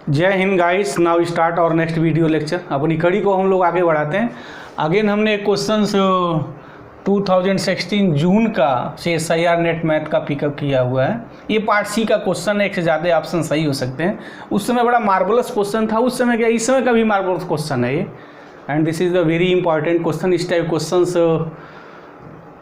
जय Hind guys. Now start और next video lecture. अपनी कड़ी को हम लोग आगे बढ़ाते हैं। अगेन हमने एक क्वेश्चन 2016 जून का से SIR नेट मैथ का पिकअप किया हुआ है। ये पार्ट सी का क्वेश्चन है, एक से ज़्यादा ऑप्शन सही हो सकते हैं। उस समय बड़ा मार्वलस क्वेश्चन था, उस समय क्या, इस समय का भी मार्वलस क्वेश्चन है ये। And this is the very important question. इस टाइप क्वेश्चन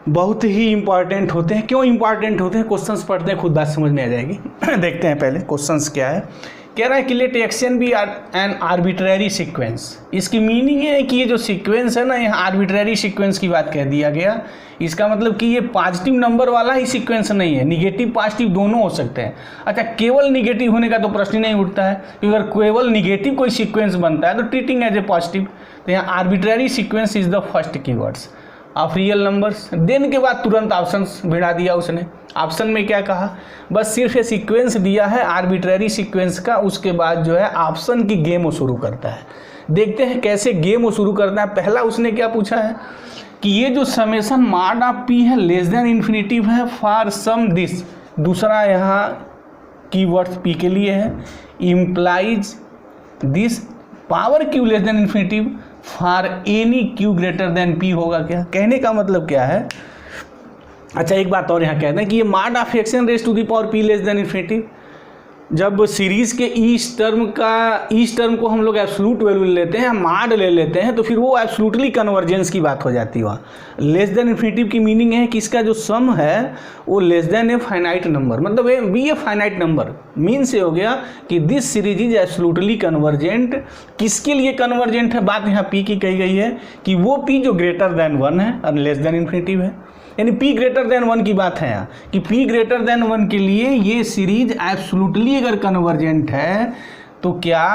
बहुत ही इंपॉर्टेंट होते हैं। क्यों इंपॉर्टेंट होते हैं, क्वेश्चंस पढ़ते हैं खुद बात समझ में आ जाएगी। देखते हैं पहले क्वेश्चंस क्या है। कह रहा है कि let action be an arbitrary sequence. इसकी मीनिंग है कि ये जो सीक्वेंस है ना, यहाँ आर्बिट्ररी सीक्वेंस की बात कह दिया गया। इसका मतलब कि ये पॉजिटिव नंबर वाला ही सीक्वेंस नहीं है, निगेटिव पॉजिटिव दोनों हो सकते हैं। अच्छा, केवल निगेटिव होने का तो प्रश्न ही नहीं उठता है, क्योंकि अगर केवल निगेटिव कोई सीक्वेंस बनता है तो ट्रीटिंग एज ए पॉजिटिव। तो यहाँ arbitrary sequence is the first keywords of real numbers. Then के बाद तुरंत ऑप्शंस भिड़ा दिया उसने। ऑप्शन में क्या कहा, बस सिर्फ ये सीक्वेंस दिया है आर्बिट्ररी सीक्वेंस का, उसके बाद जो है ऑप्शन की गेम वो शुरू करता है। देखते हैं कैसे गेम वो शुरू करता है। पहला उसने क्या पूछा है कि ये जो समेशन मॉड ऑफ पी है लेस देन इन्फिनिटिव है फॉर सम दिस। दूसरा यहाँ कीवर्ड पी के लिए है, implies this power Q less than infinitive for any Q greater than P होगा क्या। कहने का मतलब क्या है। अच्छा, एक बात और यहाँ कहते हैं कि ये mod of action raise to the power P less than infinitive. जब सीरीज के ईच टर्म को हम लोग एब्सोल्यूट वैल्यू लेते हैं, मॉड ले लेते हैं, तो फिर वो एब्सोल्यूटली कन्वर्जेंस की बात हो जाती है। वहाँ लेस देन इन्फिनिटिव की मीनिंग है कि इसका जो सम है वो less than a finite number, मतलब be a finite number. Mean से हो गया कि this series is absolutely convergent. किसके लिए कन्वर्जेंट है, बात यहाँ पी की कही गई है कि वो पी जो ग्रेटर देन 1 है और लेस देन इन्फिनिटिव है। यानी p ग्रेटर देन 1 की बात है यहाँ कि p ग्रेटर देन 1 के लिए ये सीरीज एब्सोल्युटली अगर कन्वर्जेंट है तो क्या,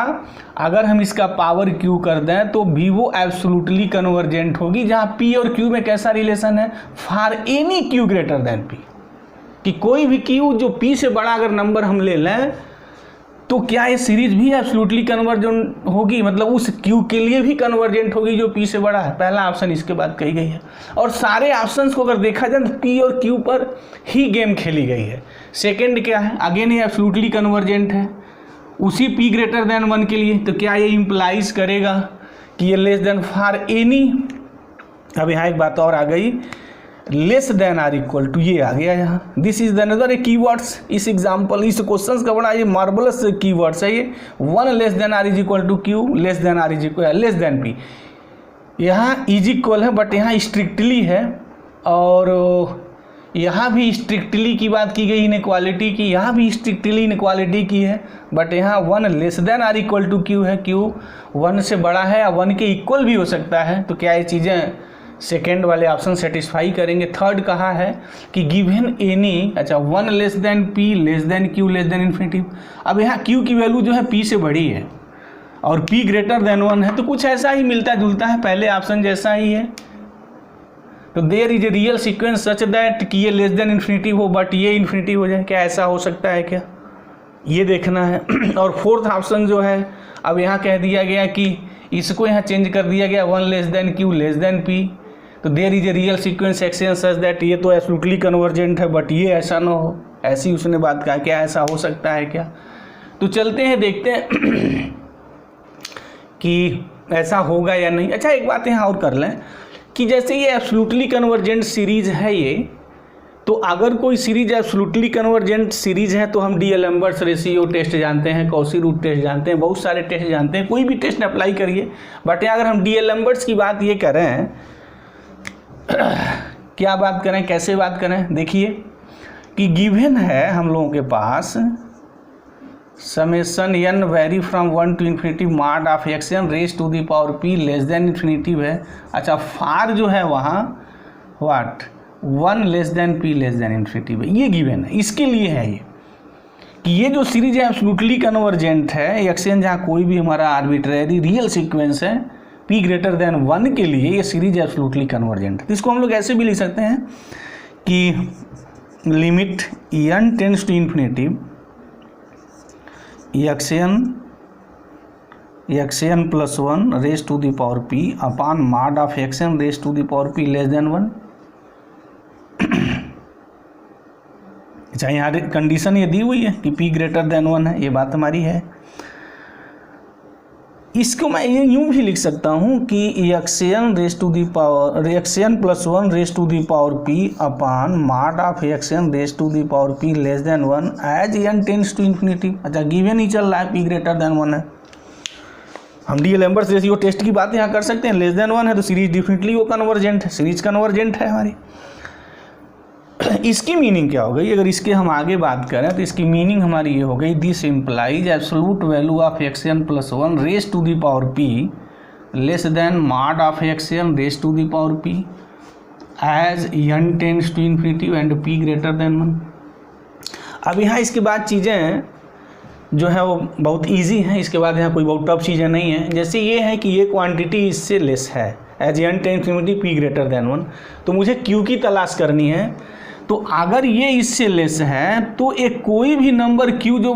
अगर हम इसका पावर q कर दें तो भी वो एब्सोल्युटली कन्वर्जेंट होगी। जहाँ p और q में कैसा रिलेशन है, for any q greater than p, कि कोई भी q जो p से बड़ा अगर नंबर हम ले लें तो क्या ये सीरीज भी एब्सोल्युटली कन्वर्जेंट होगी, मतलब उस क्यू के लिए भी कन्वर्जेंट होगी जो पी से बड़ा है। पहला ऑप्शन इसके बाद कही गई है। और सारे ऑप्शंस को अगर देखा जाए तो पी और क्यू पर ही गेम खेली गई है। सेकंड क्या है, अगेन ये एब्सोल्युटली कन्वर्जेंट है उसी पी ग्रेटर देन 1 के लिए। तो क्या ये इम्प्लाइज करेगा कि ये लेस देन फॉर एनी। अब यहाँ एक बात और आ गई, less than are equal to, ये आ गया यहाँ। This is another keywords. इस एग्जांपल, इस क्वेश्चन का बड़ा ये मार्वलस कीवर्ड्स है ये। 1 less than R is equal to Q, less than R is equal less than P. यहाँ इज इक्वल है बट यहाँ स्ट्रिक्टली है, और यहाँ भी स्ट्रिक्टली की बात की गई इनइक्वालिटी की, यहाँ भी स्ट्रिक्टली इनइक्वालिटी की है। बट यहाँ 1 less than are equal to Q है, क्यू 1 से बड़ा है या 1 के इक्वल भी हो सकता है। तो क्या ये चीज़ें सेकेंड वाले ऑप्शन सेटिस्फाई करेंगे। थर्ड कहा है कि गिवन एनी, अच्छा 1 less than P less than q less than infinitive. अब यहाँ क्यू की वैल्यू जो है पी से बड़ी है और पी ग्रेटर देन 1 है, तो कुछ ऐसा ही मिलता जुलता है, पहले ऑप्शन जैसा ही है। तो there is a real sequence such that कि ये लेस देन इन्फिनिटिव हो बट ये इन्फिनिटिव हो जाए। क्या ऐसा हो सकता है क्या, ये देखना है। और फोर्थ ऑप्शन जो है, अब यहाँ कह दिया गया कि इसको यहाँ चेंज कर दिया गया 1 less than q less than p. तो there is a real sequence x n such that, ये तो एब्सोल्युटली कन्वर्जेंट है बट ये ऐसा ना हो, ऐसी उसने बात कहा। क्या ऐसा हो सकता है क्या, तो चलते हैं देखते हैं कि ऐसा होगा या नहीं। अच्छा, एक बात यहाँ और कर लें कि जैसे ये एब्सोल्युटली कन्वर्जेंट सीरीज है ये, तो अगर कोई सीरीज एब्सोल्युटली कन्वर्जेंट सीरीज है तो हम डीएलएम्बर्ट्स रेशियो टेस्ट जानते हैं, कॉची रूट टेस्ट जानते हैं, बहुत सारे टेस्ट जानते हैं, कोई भी टेस्ट अप्लाई करिए। बट अगर हम डीएलएम्बर्ट्स की बात ये करें, क्या बात करें, कैसे बात करें, देखिए कि गिवन है हम लोगों के पास summation n vary from 1 to infinitive mod of action raise to the power p less than infinitive है। अच्छा, फार जो है वहाँ what 1 less than p less than infinitive है, ये गिवन है। इसके लिए है ये कि ये जो सीरीज है एब्सोल्युटली कन्वर्जेंट है, एक्शन जहाँ कोई भी हमारा आर्बिट्ररी रियल सीक्वेंस है p ग्रेटर देन 1 के लिए ये सीरीज एब्सोल्युटली कन्वर्जेंट है। तो इसको हम लोग ऐसे भी लिख सकते हैं कि limit n tends to infinitive action plus 1 raise to the power p upon mod of action raise to the power p less than 1। अच्छा, यहाँ कंडीशन ये दी हुई है कि p ग्रेटर देन 1 है, ये बात हमारी है। इसको मैं यूँ भी लिख सकता हूँ कि x n raise to the power x n plus 1 raise to the power P upon mod of x n raise to the power P less than 1 as N tends to infinity. अच्छा, गिवन ही चल रहा है पी ग्रेटर देन 1 है, हम D-Albert's ratio test की बात यहाँ कर सकते हैं। लेस देन 1 है तो सीरीज डिफिनेटली वो कन्वर्जेंट है, सीरीज कन्वर्जेंट है हमारी। इसकी मीनिंग क्या हो गई, अगर इसके हम आगे बात करें तो इसकी मीनिंग हमारी ये हो गई, this implies absolute value of x n plus 1 raise to the power P less than mod of x n raise to the power P as N tends to infinity and P greater than 1। अब यहाँ इसके बाद चीज़ें जो है वो बहुत easy हैं, इसके बाद यहाँ कोई बहुत टफ चीज़ें नहीं है। जैसे ये है कि ये क्वांटिटी इससे लेस है, as N tends to infinity P greater than 1, तो मुझे क्यू की तलाश करनी है। तो अगर ये इससे लेस है तो एक कोई भी नंबर q जो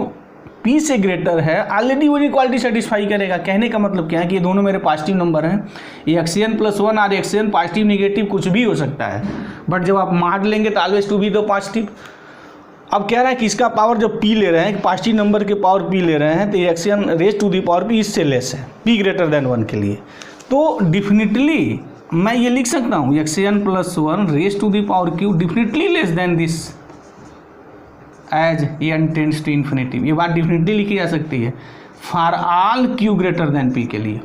p से ग्रेटर है ऑलरेडी वो इक्वालिटी सेटिस्फाई करेगा। कहने का मतलब क्या है कि ये दोनों मेरे पॉजिटिव नंबर हैं, ये एक्सएन प्लस 1 और एक्सएन पॉजिटिव नेगेटिव कुछ भी हो सकता है, बट जब आप मॉड लेंगे तो always to be the positive. अब कह रहा है कि इसका पावर जब p ले रहे हैं, पॉजिटिव नंबर के पावर p ले रहे हैं, तो x n raise to the power p इससे लेस है p ग्रेटर देन 1 के लिए। तो डिफिनेटली मैं ये लिख सकता हूँ x n plus 1 raise to the power q definitely less than this as N tends to infinity. ये बात डिफिनेटली लिखी जा सकती है for all q greater than p के लिए।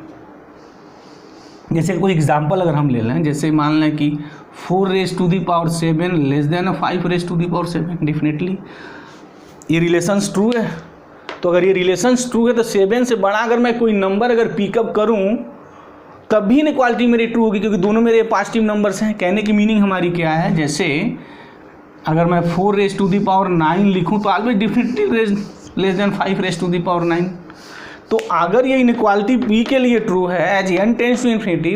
जैसे कोई एग्जांपल अगर हम ले लें, जैसे मान लें कि 4 raise to the power 7 less than 5 raise to the power 7, definitely ये रिलेशंस ट्रू है। तो अगर ये रिलेशंस ट्रू है तो 7 से बड़ा अगर मैं कोई नंबर अगर पिकअप करूँ तब भी इनइक्वालिटी मेरी ट्रू होगी, क्योंकि दोनों मेरे पॉजिटिव नंबर्स हैं। कहने की मीनिंग हमारी क्या है, जैसे अगर मैं 4 रेस टू दी पावर 9 लिखूं तो always definitely less than 5 raise to the power 9। तो अगर ये इनइक्वालिटी p के लिए ट्रू है as n tends to infinity,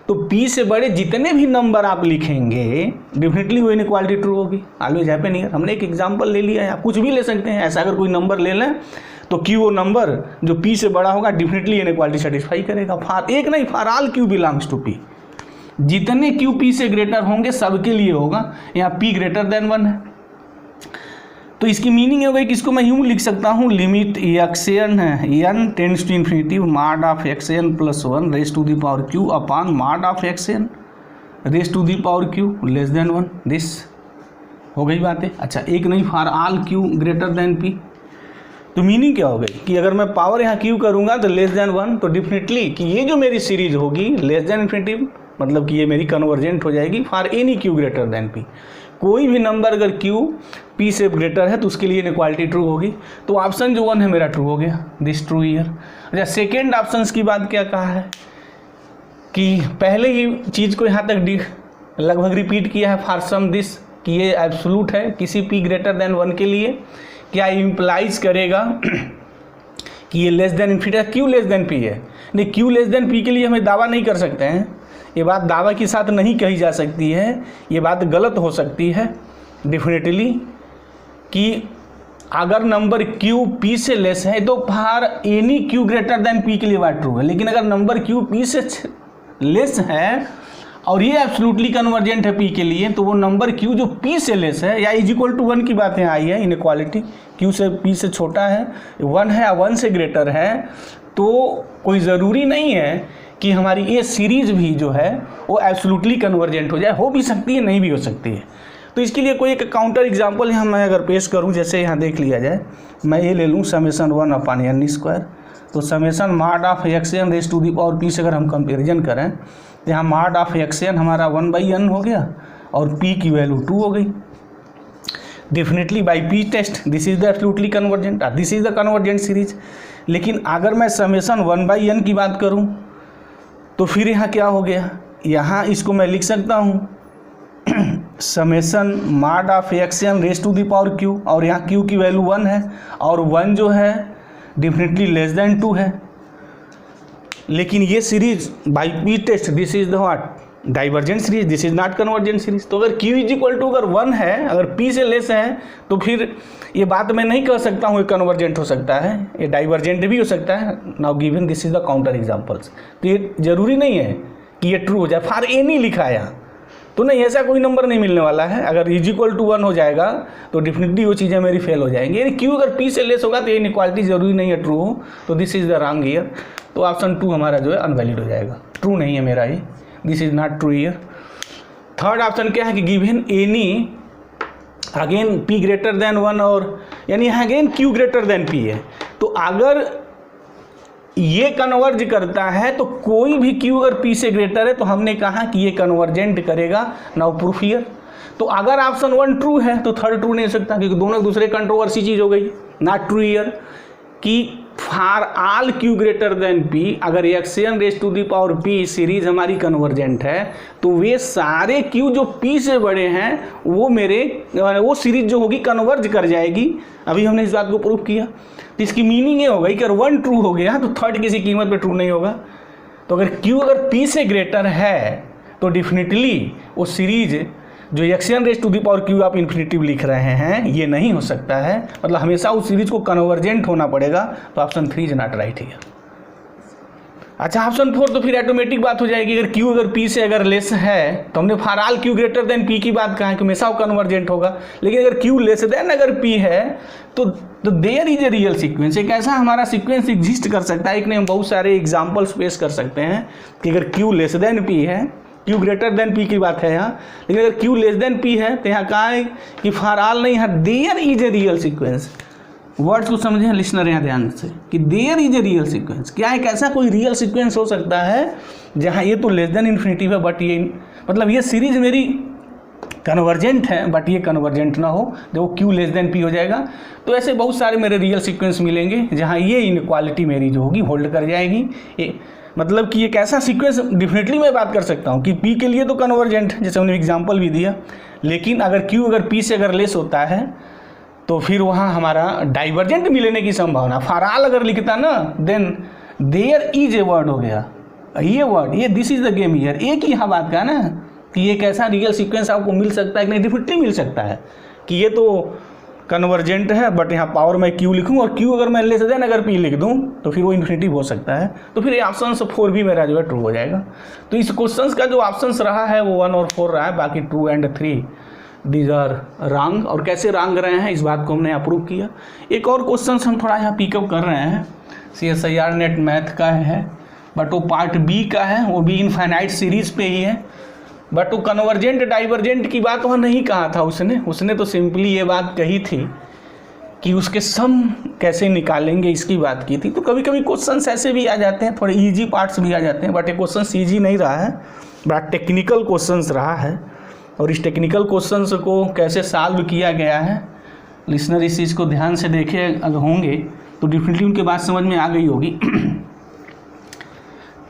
तो p से बड़े जितने भी नंबर आप लिखेंगे डिफिनेटली वो इनइक्वालिटी ट्रू होगी, ऑलवेज हैपनिंग। हमने एक एग्जांपल ले लिया है, आप कुछ भी ले सकते हैं। ऐसा अगर कोई नंबर ले लें तो q वो नंबर जो p से बड़ा होगा डिफिनेटली इनइक्वालिटी सेटिस्फाई करेगा। फॉर एक नहीं, for all q belongs to p, जितने q p से ग्रेटर होंगे सबके लिए होगा। यहाँ p ग्रेटर देन 1 है, तो इसकी मीनिंग हो गई कि इसको मैं यूँ लिख सकता हूँ, लिमिट एक्सएन है n tends to infinity mod of x n plus 1 raise to the power q upon mod of x n raise to the power q less than 1। This हो गई बातें। अच्छा, एक नहीं, for all q greater than p। तो meaning क्या हो गई कि अगर मैं पावर यहाँ q करूँगा तो लेस देन 1, तो डिफिनेटली कि ये जो मेरी सीरीज होगी लेस देन इन्फिनिटी, मतलब कि ये मेरी कन्वर्जेंट हो जाएगी for any q greater than p। कोई भी नंबर अगर q p से ग्रेटर है तो उसके लिए इनइक्वालिटी ट्रू होगी। तो ऑप्शन जो 1 है मेरा ट्रू हो गया, दिस ट्रू ईयर। अच्छा, सेकेंड ऑप्शन की बात क्या कहा है कि पहले ही चीज़ को यहाँ तक लगभग रिपीट किया है फॉर सम दिस, कि ये एब्सोल्यूट है किसी p ग्रेटर देन 1 के लिए। क्या इम्प्लाइज करेगा कि ये less then infinity, q less than p है। नहीं, q लेस देन p के लिए हमें दावा नहीं कर सकते हैं, ये बात दावा के साथ नहीं कही जा सकती है, ये बात गलत हो सकती है डिफिनेटली कि अगर नंबर q p से लेस है तो for any q greater than p के लिए बात ट्रू है। लेकिन अगर नंबर q p से लेस है और ये एब्सोल्युटली कन्वर्जेंट है p के लिए, तो वो नंबर q जो p से लेस है या इज इक्वल टू 1 की बातें आई है, इनइक्वालिटी q से p से छोटा है, 1 है या 1 से ग्रेटर है, तो कोई ज़रूरी नहीं है कि हमारी ये सीरीज़ भी जो है वो एब्सोल्युटली कन्वर्जेंट हो जाए, हो भी सकती है, नहीं भी हो सकती है। तो इसके लिए कोई एक काउंटर एग्जांपल यहाँ मैं अगर पेश करूँ, जैसे यहाँ देख लिया जाए, मैं ये ले लूँ समेसन 1 अपॉन n स्क्वायर। तो summation mod of x n raise to the power p से अगर हम कंपेरिजन करें तो यहाँ मॉड ऑफ एक्सएन हमारा 1/n हो गया और p की वैल्यू 2 हो गई। Definitely by p test this is the absolutely convergent, this is the convergent series. लेकिन अगर मैं समेसन 1/n की बात करूँ तो फिर यहाँ क्या हो गया, यहाँ इसको मैं लिख सकता हूँ summation mod of x n raise to the power q, और यहाँ q की वैल्यू 1 है और 1 जो है डेफिनेटली लेस देन 2 है। लेकिन ये series by p test this is the what divergent series, this is not convergent series. तो अगर q इज इक्वल टू अगर 1 है, अगर p से लेस है, तो फिर ये बात मैं नहीं कह सकता हूँ ये कन्वर्जेंट हो सकता है, ये डाइवर्जेंट भी हो सकता है। Now given this is the counter examples. तो ये जरूरी नहीं है कि ये ट्रू हो जाए, फॉर एनी लिखा है यहाँ, तो नहीं, ऐसा कोई नंबर नहीं मिलने वाला है। अगर इज इक्वल टू 1 हो जाएगा तो डेफिनेटली वो चीज़ें मेरी फेल हो जाएंगी। यानी क्यू अगर पी से लेस होगा तो ये इनइक्वालिटी जरूरी नहीं है ट्रू हो, तो this is the wrong year. तो ऑप्शन 2 हमारा जो है अनवैलिड हो जाएगा, ट्रू नहीं है मेरा ये, this is not true year. Third option क्या है कि given any again p greater than 1 और यानी यहाँ again q greater than p है, तो अगर ये कन्वर्ज करता है तो कोई भी q अगर p से ग्रेटर है तो हमने कहा कि ये कन्वर्जेंट करेगा। Now proof here. तो अगर ऑप्शन 1 ट्रू है तो थर्ड ट्रू नहीं हो सकता, क्योंकि दोनों दूसरे कंट्रोवर्सी चीज हो गई। नॉट ट्रू हियर कि for all q greater than p, अगर xn raise to the power p series हमारी कन्वर्जेंट है तो वे सारे q जो p से बड़े हैं वो सीरीज जो होगी कन्वर्ज कर जाएगी। अभी हमने इस बात को प्रूव किया। तो इसकी मीनिंग ये हो गई कि अगर 1 ट्रू हो गया तो थर्ड किसी कीमत पे ट्रू नहीं होगा। तो अगर q अगर p से ग्रेटर है तो डेफिनेटली वो सीरीज जो x n raise to the power q आप इन्फिनिटिव लिख रहे हैं ये नहीं हो सकता है, मतलब हमेशा उस सीरीज को कन्वर्जेंट होना पड़ेगा। तो option 3 is not right here. अच्छा ऑप्शन 4 तो फिर ऑटोमेटिक बात हो जाएगी, अगर क्यू अगर पी से अगर लेस है तो हमने for all Q greater than P की बात कहा है कि हमेशा वो कन्वर्जेंट होगा। लेकिन अगर क्यू लेस देन अगर पी है तो there is a real sequence. एक ऐसा हमारा सीक्वेंस एग्जिस्ट कर सकता है, एक ने हम बहुत सारे एग्जाम्पल्स पेश कर सकते हैं कि अगर क्यू लेस देन पी है, क्यू ग्रेटर देन पी की बात है यहाँ, लेकिन अगर क्यू लेस देन पी है तो यहाँ कहा है कि फॉर ऑल नहीं, यहाँ there is a real sequence. Words को समझें लिसनर यहाँ ध्यान से कि there is a real sequence. क्या एक ऐसा कोई रियल सीक्वेंस हो सकता है जहाँ ये तो लेस देन इन्फिनिटिव है बट ये मतलब ये सीरीज मेरी कन्वर्जेंट है बट ये कन्वर्जेंट ना हो, जब वो क्यू लेस देन पी हो जाएगा। तो ऐसे बहुत सारे मेरे रियल सीक्वेंस मिलेंगे जहाँ ये इनइक्वालिटी मेरी जो होगी होल्ड कर जाएगी। मतलब कि एक ऐसा सीक्वेंस डेफिनेटली मैं बात कर सकता हूँ कि पी के लिए तो कन्वर्जेंट, जैसे हमने एग्जांपल भी दिया, लेकिन अगर क्यू अगर पी से अगर लेस होता है तो फिर वहाँ हमारा डाइवर्जेंट मिलने की संभावना। फॉर ऑल अगर लिखता ना then there is a word हो गया, ये वर्ड ये this is the game here. एक ही यहाँ बात का ना कि एक ऐसा रियल सीक्वेंस आपको मिल सकता है कि नहीं, डेफिनेटली मिल सकता है कि ये तो कन्वर्जेंट है बट यहाँ पावर मैं क्यू लिखूँ और क्यू अगर मैं लेस देन अगर पी लिख दूँ तो फिर वो इन्फिनिटिव हो सकता है। तो फिर ये ऑप्शन 4 भी मेरा जो है ट्रू हो जाएगा। तो इस क्वेश्चन का जो ऑप्शंस रहा है वो 1 और 4 रहा है, बाकी 2 एंड 3 दीज आर रॉन्ग। और कैसे रॉन्ग रहे हैं इस बात को हमने अप्रूव किया। एक और क्वेश्चन हम थोड़ा यहाँ पिकअप कर रहे हैं, CSIR नेट मैथ का है बट वो पार्ट बी का है, वो भी इनफाइनाइट सीरीज पे ही है। बट वो कन्वर्जेंट डाइवर्जेंट की बात वहाँ नहीं कहा था उसने तो सिंपली ये बात कही थी कि उसके सम कैसे निकालेंगे इसकी बात की थी। तो कभी कभी क्वेश्चंस ऐसे भी आ जाते हैं, थोड़े इजी पार्ट्स भी आ जाते हैं, बट ये क्वेश्चन ईजी नहीं रहा है, बड़ा टेक्निकल क्वेश्चंस रहा है। और इस टेक्निकल क्वेश्चंस को कैसे सॉल्व किया गया है, लिसनर इस चीज़ को ध्यान से देखे अगर होंगे तो डेफिनेटली उनकी बात समझ में आ गई होगी।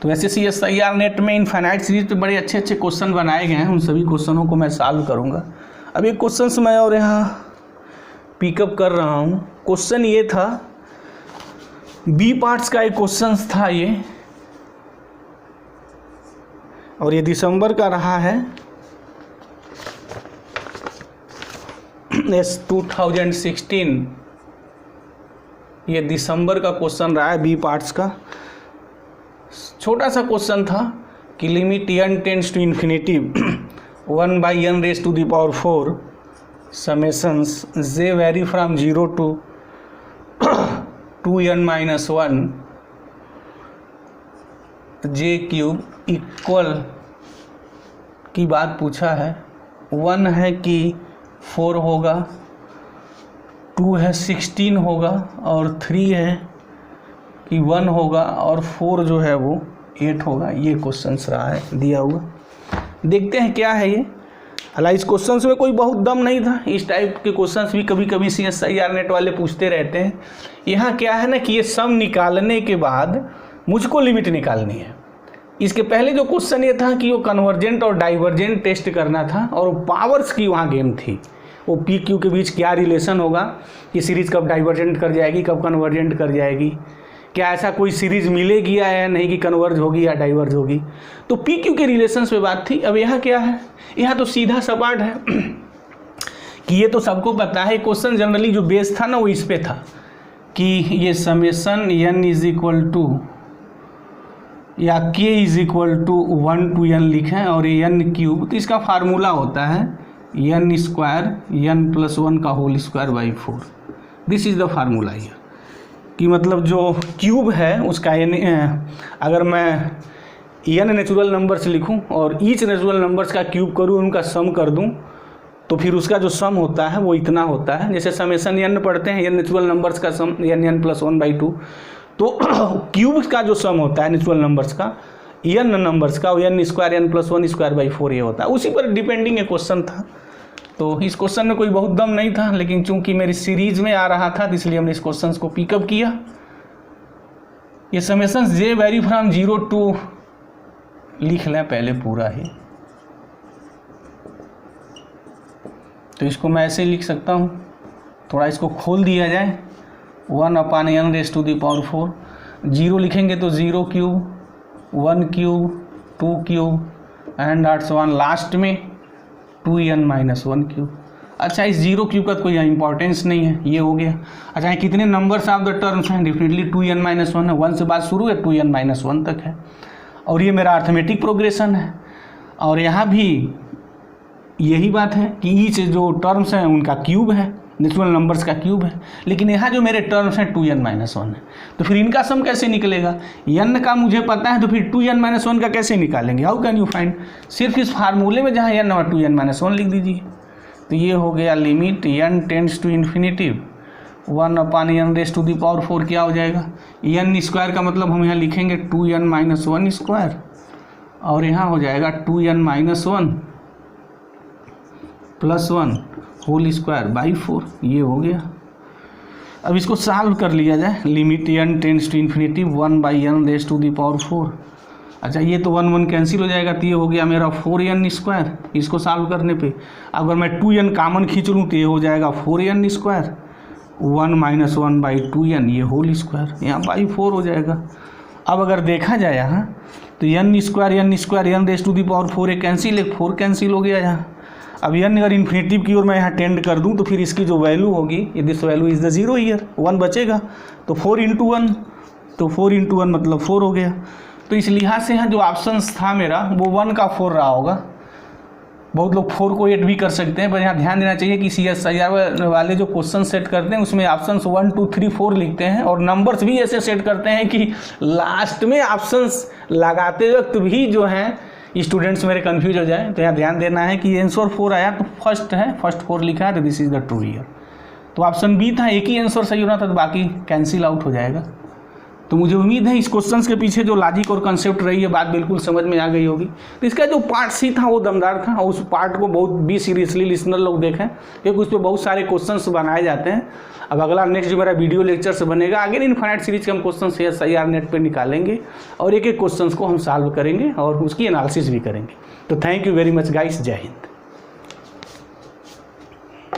तो ऐसे CSIR नेट में इनफाइनाइट सीरीज पे बड़े अच्छे अच्छे क्वेश्चन बनाए गए हैं, उन सभी क्वेश्चनों को मैं सॉल्व करूँगा। अब एक क्वेश्चन मैं और यहाँ पिकअप कर रहा हूँ। क्वेश्चन ये था, बी पार्ट्स का एक क्वेश्चन था ये, और ये दिसंबर का रहा है 2016, ये दिसंबर का क्वेश्चन रहा है बी पार्ट्स का। छोटा सा क्वेश्चन था कि limit n tends to infinity 1/n raise to the power 4 summations j vary from 0 to 2n-1 j cube equal की बात पूछा है। 1 है कि 4 होगा, 2 है 16 होगा, और 3 है कि 1 होगा, और 4 जो है वो 8 होगा। ये क्वेश्चंस रहा है दिया हुआ। देखते हैं क्या है ये। हालांकि इस क्वेश्चंस में कोई बहुत दम नहीं था, इस टाइप के क्वेश्चंस भी कभी कभी CSIR नेट वाले पूछते रहते हैं। यहाँ क्या है ना कि ये सम निकालने के बाद मुझको लिमिट निकालनी है। इसके पहले जो क्वेश्चन ये था कि वो कन्वर्जेंट और डाइवर्जेंट टेस्ट करना था, और पावर्स की वहाँ गेम थी, वो पी क्यू के बीच क्या रिलेशन होगा, ये सीरीज़ कब डाइवर्जेंट कर जाएगी कब कन्वर्जेंट कर जाएगी, क्या ऐसा कोई सीरीज़ मिलेगी या नहीं कि कन्वर्ज होगी या डाइवर्ज होगी। तो पी क्यू के रिलेशंस पे बात थी। अब यहाँ क्या है, यहाँ तो सीधा सपाट है कि ये तो सबको पता है। क्वेश्चन जनरली जो बेस था ना वो इस पे था कि ये summation n is equal to या k is equal to 1 to n लिखें और n क्यूब, तो इसका फार्मूला होता है n स्क्वायर n प्लस 1 का whole square by 4। This is the formula here, कि मतलब जो क्यूब है उसका n, अगर मैं n नेचुरल नंबर्स लिखूं और ईच नेचुरल नंबर्स का क्यूब करूं, उनका सम कर दूं, तो फिर उसका जो सम होता है वो इतना होता है। जैसे समेशन n पढ़ते हैं, n नेचुरल नंबर्स का सम n प्लस 1/2, तो क्यूब का जो सम होता है नेचुरल नंबर्स का n नंबर्स का, n square n plus 1 square by 4 ये होता है। उसी पर डिपेंडिंग एक क्वेश्चन था, तो इस क्वेश्चन में कोई बहुत दम नहीं था, लेकिन चूंकि मेरी सीरीज में आ रहा था तो इसलिए हमने इस क्वेश्चन को पिकअप किया। ये summation j vary from 0 to लिख लें पहले पूरा ही, तो इसको मैं ऐसे लिख सकता हूँ, थोड़ा इसको खोल दिया जाए, 1/n raise to the power 4, 0 लिखेंगे तो 0 cube, 1 cube, 2 cube and that's 1, last में 2n माइनस 1 क्यूब। अच्छा, इस 0 क्यूब का कोई इंपॉर्टेंस नहीं है, ये हो गया। अच्छा, कितने नंबर्स ऑफ द टर्म्स हैं? डेफिनेटली 2n माइनस 1 है, 1 से बात शुरू है, 2n माइनस 1 तक है, और ये मेरा अर्थमेटिक प्रोग्रेशन है। और यहाँ भी यही बात है कि ईच जो टर्म्स हैं उनका क्यूब है, नेचुरल नंबर्स का क्यूब है, लेकिन यहाँ जो मेरे टर्म्स हैं 2n माइनस 1 है, तो फिर इनका सम कैसे निकलेगा? n का मुझे पता है, तो फिर 2n माइनस 1 का कैसे निकालेंगे? How can you find? सिर्फ इस फार्मूले में जहाँ n और 2n माइनस 1 लिख दीजिए, तो ये हो गया limit n tends to infinity 1/n raise to the power 4 क्या हो जाएगा? n स्क्वायर का मतलब हम यहाँ लिखेंगे 2n माइनस 1 स्क्वायर, और यहाँ हो जाएगा 2n minus 1 plus 1 whole square by 4, ये हो गया। अब इसको सॉल्व कर लिया जाए, limit n tends to infinity 1/n raise to the power 4। अच्छा, ये तो 1 1 कैंसिल हो जाएगा, तो ये हो गया मेरा 4n स्क्वायर। इसको सॉल्व करने पे अगर मैं 2n कॉमन खींच लूँ तो ये हो जाएगा 4n स्क्वायर, 1 माइनस 1/2n, ये होल स्क्वायर, यहाँ बाई 4 हो जाएगा। अब अगर देखा जाए यहाँ तो n square n raise to the power 4 है कैंसिल, एक 4 कैंसिल हो गया यहाँ। अब n अगर इन्फिनिटिव की ओर मैं यहाँ टेंड कर दूँ तो फिर इसकी जो वैल्यू होगी, this value is the 0 year, 1 बचेगा, तो 4 × 1, तो 4 × 1 मतलब 4 हो गया। तो इस लिहाज से यहाँ जो ऑप्शंस था मेरा वो 1 का 4 रहा होगा। बहुत लोग 4 को 8 भी कर सकते हैं, पर यहाँ ध्यान देना चाहिए कि CSIR वाले जो क्वेश्चन सेट करते हैं उसमें ऑप्शंस 1 2 3 4 लिखते हैं, और नंबर्स भी ऐसे सेट करते हैं कि लास्ट में ऑप्शंस लगाते वक्त भी जो हैं स्टूडेंट्स मेरे कंफ्यूज हो जाए। तो यहाँ ध्यान देना है कि आंसर 4 आया तो फर्स्ट है, फर्स्ट 4 लिखा है, तो this is the true year. तो ऑप्शन बी था, एक ही आंसर सही होना था, तो बाकी कैंसिल आउट हो जाएगा। तो मुझे उम्मीद है इस क्वेश्चंस के पीछे जो लॉजिक और कंसेप्ट रही है बात बिल्कुल समझ में आ गई होगी। तो इसका जो पार्ट सी था वो दमदार था, और उस पार्ट को बहुत भी सीरियसली लिसनर लोग देखें, क्योंकि उस पर बहुत सारे क्वेश्चंस बनाए जाते हैं। अब अगला नेक्स्ट जो मेरा वीडियो लेक्चर से बनेगा, आगे इनफाइनाइट सीरीज के हम क्वेश्चन CSIR नेट पर निकालेंगे और एक एक क्वेश्चन को हम सॉल्व करेंगे और उसकी एनालिसिस भी करेंगे। तो thank you very much guys, जय हिंद।